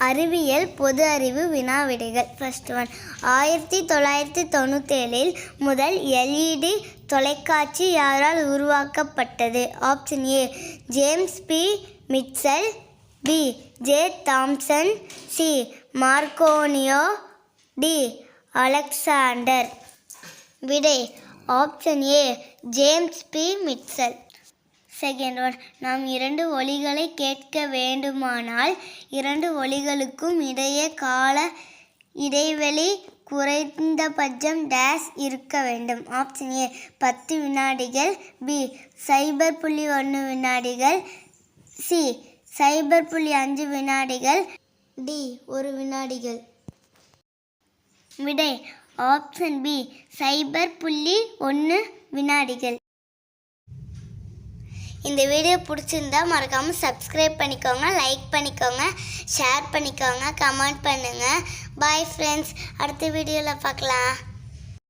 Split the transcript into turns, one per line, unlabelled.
அறிவியல் பொது அறிவு வினா விடைகள். ஃபர்ஸ்ட் ஒன், 1997 முதல் LED தொலைக்காட்சி யாரால் உருவாக்கப்பட்டது? Option A James P Mitchell, B J Thomson, C மார்க்கோனியோ, டி அலெக்சாண்டர். விடை option A James P Mitchell. Second one, நாம் 2 ஒலிகளை கேட்க வேண்டுமானால் 2 ஒலிகளுக்கும் இடையே கால இடைவெளி குறைந்தபட்சம் டேஷ் இருக்க வேண்டும். ஆப்ஷன் ஏ 10 வினாடிகள், பி 0.1 வினாடிகள், சி 0.5 வினாடிகள், டி 1 வினாடிகள். விடை ஆப்ஷன் பி 0.1 வினாடிகள். இந்த வீடியோ பிடிச்சிருந்தா மறக்காமல் சப்ஸ்கிரைப் பண்ணிக்கோங்க, லைக் பண்ணிக்கோங்க, ஷேர் பண்ணிக்கோங்க, கமெண்ட் பண்ணுங்கள். பாய் ஃப்ரெண்ட்ஸ், அடுத்த வீடியோவில் பார்க்கலாம்.